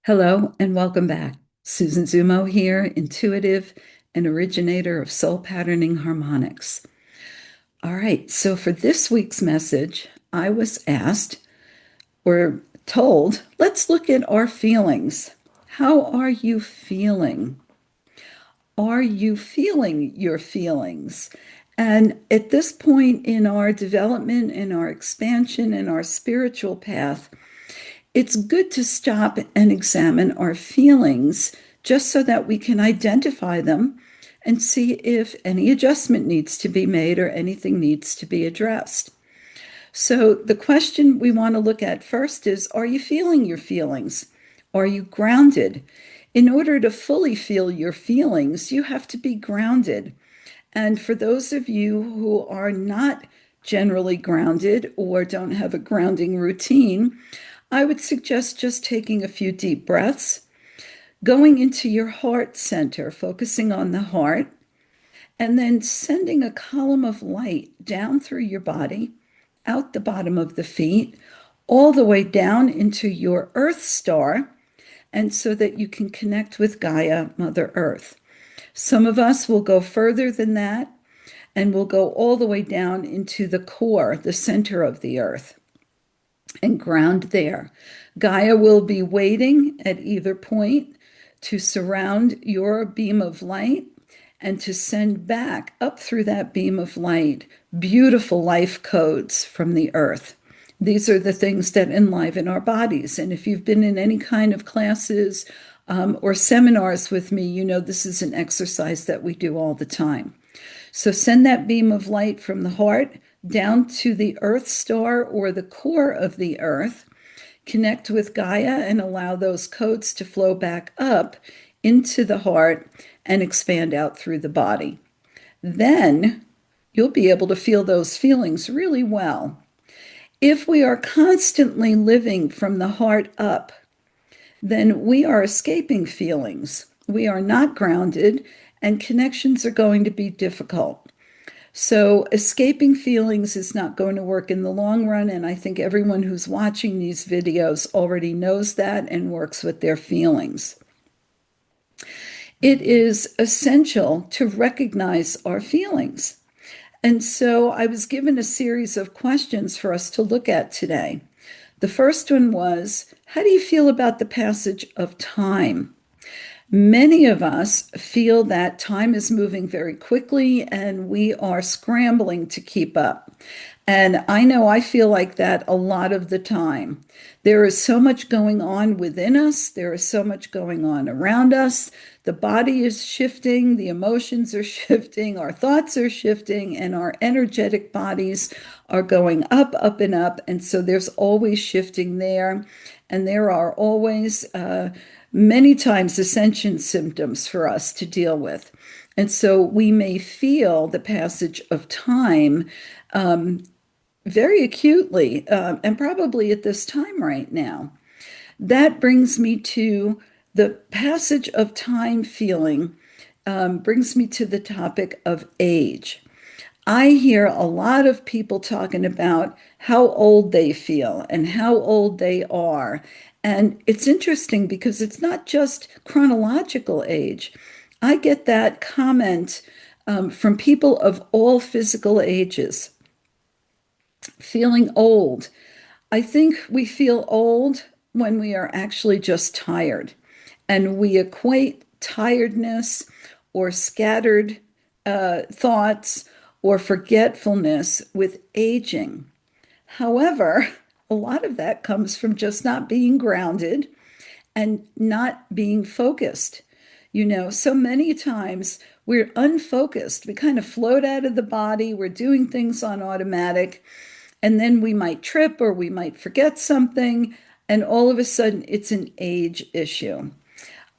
Hello and welcome back. Susan Zummo here, intuitive and originator of soul patterning harmonics. All right, so for this week's message, I was asked or told, let's look at our feelings. How are you feeling? Are you feeling your feelings? And at this point in our development, in our expansion, in our spiritual path, it's good to stop and examine our feelings just so that we can identify them and see if any adjustment needs to be made or anything needs to be addressed. So, the question we want to look at first is, are you feeling your feelings? Are you grounded? In order to fully feel your feelings, you have to be grounded. And for those of you who are not generally grounded or don't have a grounding routine, I would suggest just taking a few deep breaths, going into your heart center, focusing on the heart, and then sending a column of light down through your body, out the bottom of the feet, all the way down into your Earth star, and so that you can connect with Gaia, Mother Earth. Some of us will go further than that, and we'll go all the way down into the core, the center of the Earth, and ground there. Gaia will be waiting at either point to surround your beam of light and to send back up through that beam of light beautiful life codes from the earth. These are the things that enliven our bodies. And if you've been in any kind of classes or seminars with me, you know this is an exercise that we do all the time. So send that beam of light from the heart down to the Earth star or the core of the Earth. Connect with Gaia and allow those codes to flow back up into the heart and expand out through the body. Then you'll be able to feel those feelings really well. If we are constantly living from the heart up, then we are escaping feelings. We are not grounded, and connections are going to be difficult. So, escaping feelings is not going to work in the long run. And I think everyone who's watching these videos already knows that and works with their feelings. It is essential to recognize our feelings. And so, I was given a series of questions for us to look at today. The first one was, how do you feel about the passage of time? Many of us feel that time is moving very quickly and we are scrambling to keep up. And I know I feel like that a lot of the time. There is so much going on within us, there is so much going on around us. The body is shifting, the emotions are shifting, our thoughts are shifting, and our energetic bodies are going up, up, and up. And so there's always shifting there. And there are always many times ascension symptoms for us to deal with. And so we may feel the passage of time very acutely, and probably at this time right now. That brings me to the passage of time feeling, brings me to the topic of age. I hear a lot of people talking about how old they feel and how old they are. And it's interesting because it's not just chronological age. I get that comment from people of all physical ages, feeling old. I think we feel old when we are actually just tired. And we equate tiredness or scattered thoughts or forgetfulness with aging. However, a lot of that comes from just not being grounded and not being focused. So many times we're unfocused. We kind of float out of the body. We're doing things on automatic. And then we might trip or we might forget something. And all of a sudden, it's an age issue.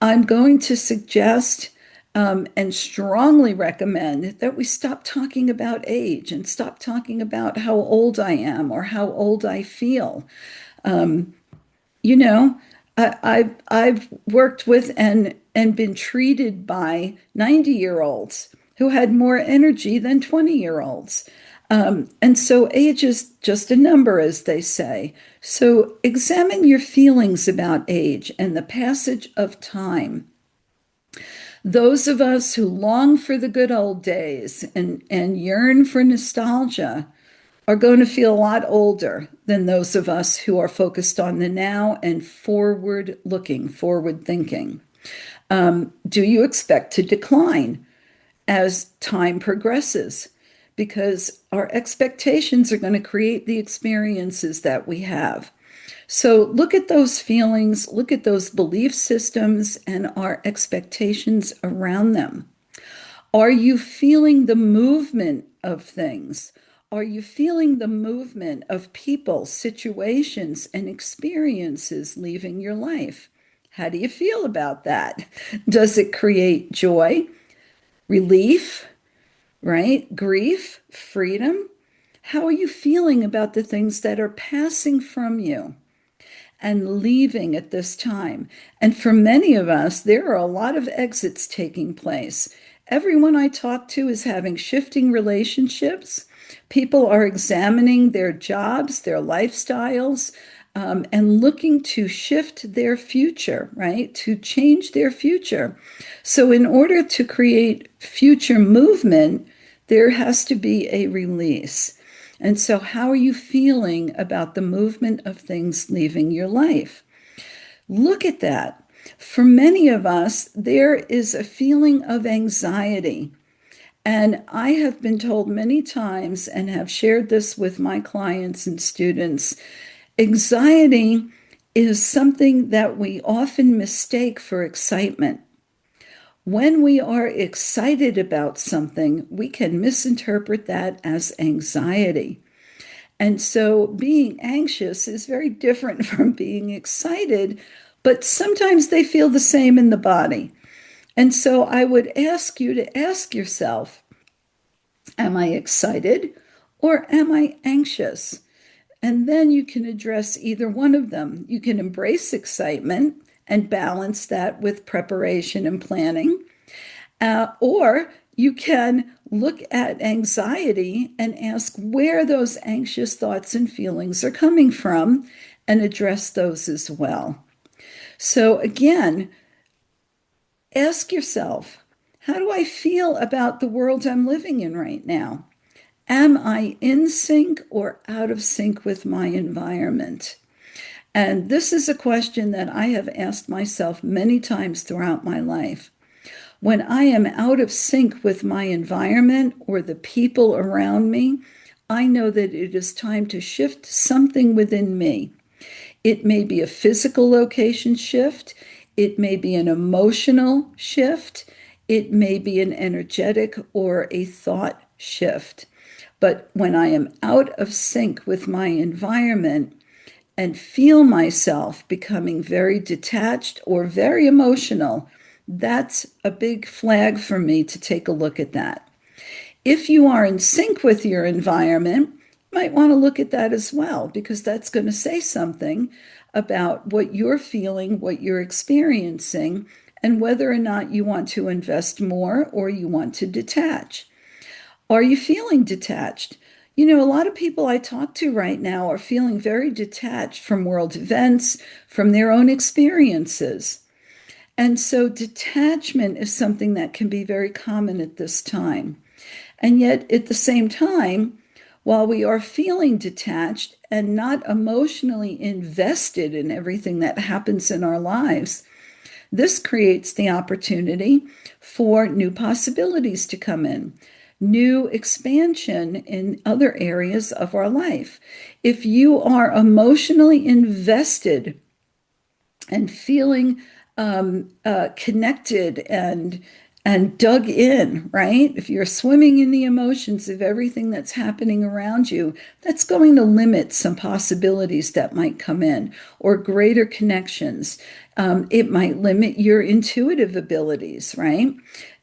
I'm going to suggest and strongly recommend that we stop talking about age and stop talking about how old I am or how old I feel. Um, you know, I've worked with and been treated by 90-year-olds who had more energy than 20-year-olds. And so age is just a number, as they say. So examine your feelings about age and the passage of time. Those of us who long for the good old days and yearn for nostalgia are going to feel a lot older than those of us who are focused on the now and forward looking, forward thinking. Do you expect to decline as time progresses? Because our expectations are going to create the experiences that we have. So look at those feelings, look at those belief systems and our expectations around them. Are you feeling the movement of things? Are you feeling the movement of people, situations, and experiences leaving your life? How do you feel about that? Does it create joy, relief, right? Grief, freedom? How are you feeling about the things that are passing from you and leaving at this time? And for many of us, there are a lot of exits taking place. Everyone I talk to is having shifting relationships. People are examining their jobs, their lifestyles, and looking to shift their future, right? To change their future. So, in order to create future movement, there has to be a release. And so, how are you feeling about the movement of things leaving your life? Look at that. For many of us, there is a feeling of anxiety. And I have been told many times and have shared this with my clients and students, anxiety is something that we often mistake for excitement. When we are excited about something, we can misinterpret that as anxiety. And so being anxious is very different from being excited, but sometimes they feel the same in the body. And so I would ask you to ask yourself, am I excited or am I anxious? And then you can address either one of them. You can embrace excitement and balance that with preparation and planning. Or you can look at anxiety and ask where those anxious thoughts and feelings are coming from and address those as well. So, again, ask yourself, how do I feel about the world I'm living in right now? Am I in sync or out of sync with my environment? And this is a question that I have asked myself many times throughout my life. When I am out of sync with my environment or the people around me, I know that it is time to shift something within me. It may be a physical location shift, it may be an emotional shift, it may be an energetic or a thought shift. But when I am out of sync with my environment and feel myself becoming very detached or very emotional, that's a big flag for me to take a look at that. If you are in sync with your environment, you might want to look at that as well, because that's going to say something about what you're feeling, what you're experiencing, and whether or not you want to invest more or you want to detach. Are you feeling detached? You know, a lot of people I talk to right now are feeling very detached from world events, from their own experiences. And so detachment is something that can be very common at this time. And yet, at the same time, while we are feeling detached and not emotionally invested in everything that happens in our lives, this creates the opportunity for new possibilities to come in, new expansion in other areas of our life. If you are emotionally invested and feeling connected and dug in, right? If you're swimming in the emotions of everything that's happening around you, that's going to limit some possibilities that might come in or greater connections. It might limit your intuitive abilities, right?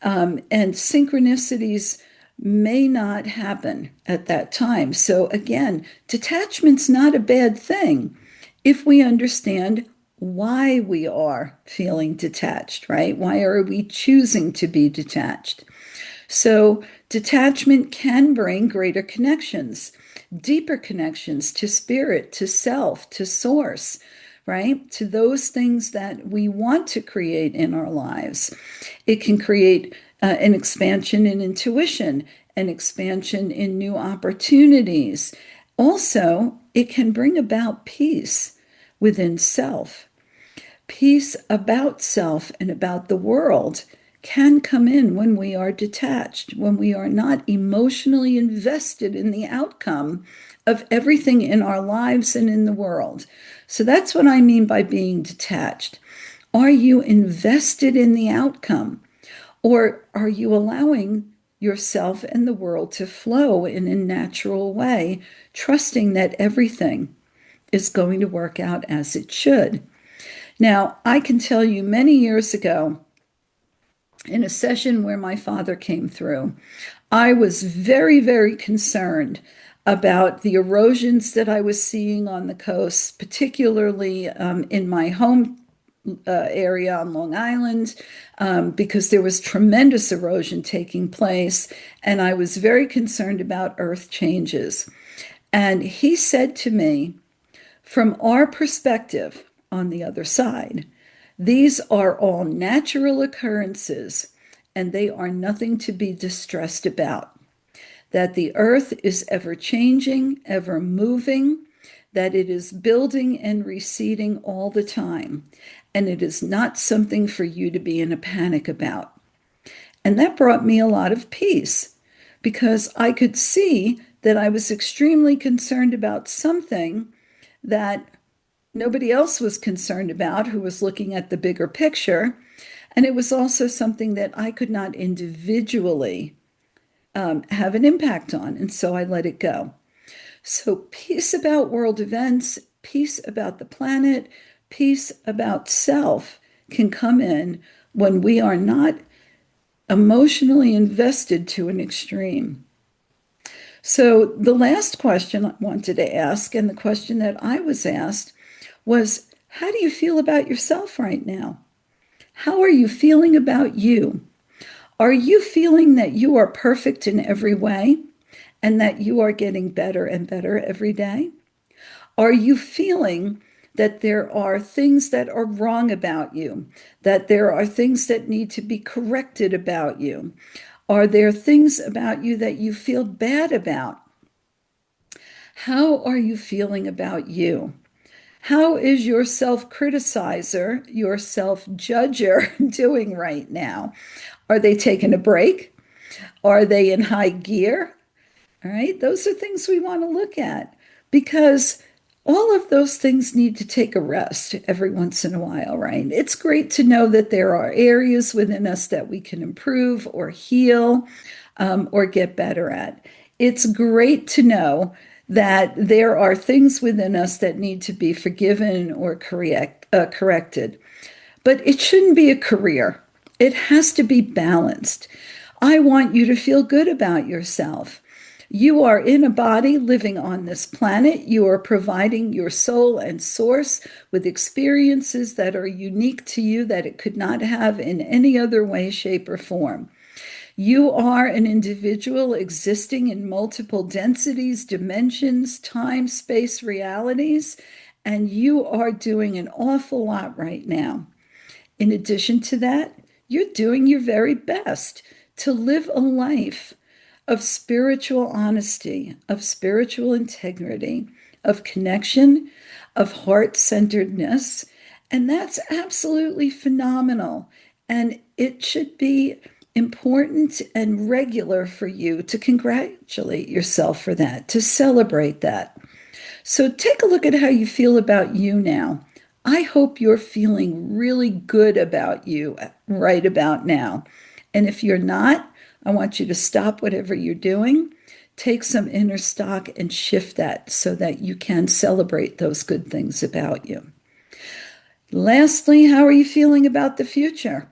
And synchronicities may not happen at that time. So, again, detachment's not a bad thing if we understand why we are feeling detached, right? Why are we choosing to be detached? So, detachment can bring greater connections, deeper connections to spirit, to self, to source, right? To those things that we want to create in our lives. It can create an expansion in intuition, an expansion in new opportunities. Also, it can bring about peace within self. Peace about self and about the world can come in when we are detached, when we are not emotionally invested in the outcome of everything in our lives and in the world. So that's what I mean by being detached. Are you invested in the outcome, or are you allowing yourself and the world to flow in a natural way, trusting that everything is going to work out as it should? Now, I can tell you many years ago, in a session where my father came through, I was very, very concerned about the erosions that I was seeing on the coast, particularly in my home area on Long Island, because there was tremendous erosion taking place, and I was very concerned about earth changes. And he said to me, from our perspective on the other side, these are all natural occurrences and they are nothing to be distressed about. That the earth is ever changing, ever moving, that it is building and receding all the time. And it is not something for you to be in a panic about. And that brought me a lot of peace because I could see that I was extremely concerned about something that nobody else was concerned about who was looking at the bigger picture. And it was also something that I could not individually have an impact on. And so I let it go. So, peace about world events, peace about the planet, peace about self can come in when we are not emotionally invested to an extreme. So, the last question I wanted to ask, and the question that I was asked, was how do you feel about yourself right now? How are you feeling about you? Are you feeling that you are perfect in every way and that you are getting better and better every day? Are you feeling that there are things that are wrong about you, that there are things that need to be corrected about you? Are there things about you that you feel bad about? How are you feeling about you? How is your self criticizer, your self judger doing right now? Are they taking a break? Are they in high gear? All right, those are things we want to look at because all of those things need to take a rest every once in a while, right? It's great to know that there are areas within us that we can improve or heal or get better at. It's great to know that there are things within us that need to be forgiven or corrected. But it shouldn't be a career. It has to be balanced. I want you to feel good about yourself. You are in a body living on this planet. You are providing your soul and source with experiences that are unique to you that it could not have in any other way, shape, or form. You are an individual existing in multiple densities, dimensions, time, space, realities, and you are doing an awful lot right now. In addition to that, you're doing your very best to live a life of spiritual honesty, of spiritual integrity, of connection, of heart centeredness. And that's absolutely phenomenal. And it should be important and regular for you to congratulate yourself for that, to celebrate that. So take a look at how you feel about you now. I hope you're feeling really good about you right about now. And if you're not, I want you to stop whatever you're doing, take some inner stock and shift that so that you can celebrate those good things about you. Lastly, how are you feeling about the future?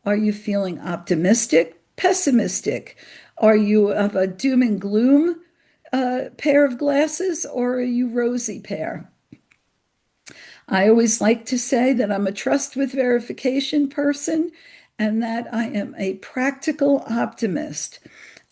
Are you feeling optimistic, pessimistic? Are you of a doom and gloom pair of glasses, or are you rosy pair? I always like to say that I'm a trust with verification person, and that I am a practical optimist.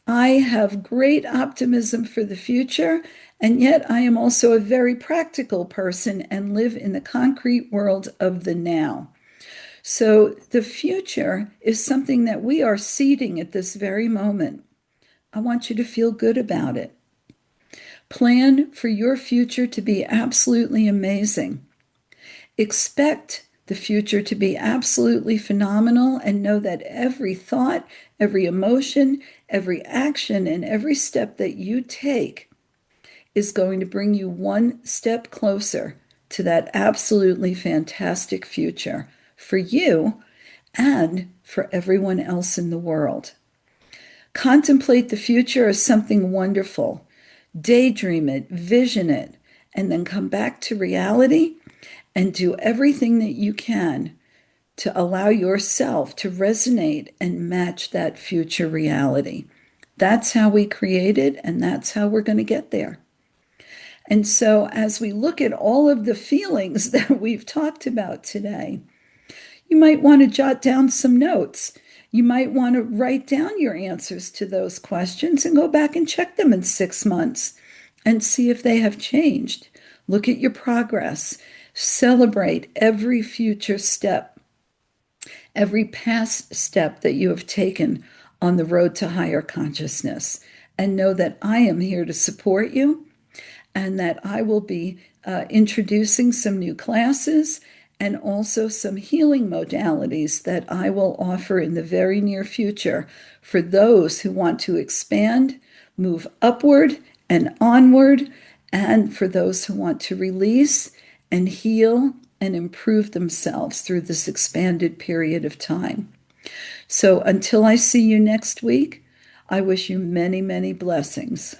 I have great optimism for the future, and yet I am also a very practical person and live in the concrete world of the now. So the future is something that we are seeding at this very moment. I want you to feel good about it. Plan for your future to be absolutely amazing. Expect the future to be absolutely phenomenal and know that every thought, every emotion, every action, and every step that you take is going to bring you one step closer to that absolutely fantastic future for you and for everyone else in the world. Contemplate the future as something wonderful. Daydream it, vision it, and then come back to reality and do everything that you can to allow yourself to resonate and match that future reality. That's how we create it, and that's how we're going to get there. And so, as we look at all of the feelings that we've talked about today, you might want to jot down some notes. You might want to write down your answers to those questions and go back and check them in 6 months and see if they have changed. Look at your progress. Celebrate every future step, every past step that you have taken on the road to higher consciousness, and know that I am here to support you and that I will be introducing some new classes and also some healing modalities that I will offer in the very near future for those who want to expand, move upward and onward, and for those who want to release and heal and improve themselves through this expanded period of time. So until I see you next week, I wish you many, many blessings.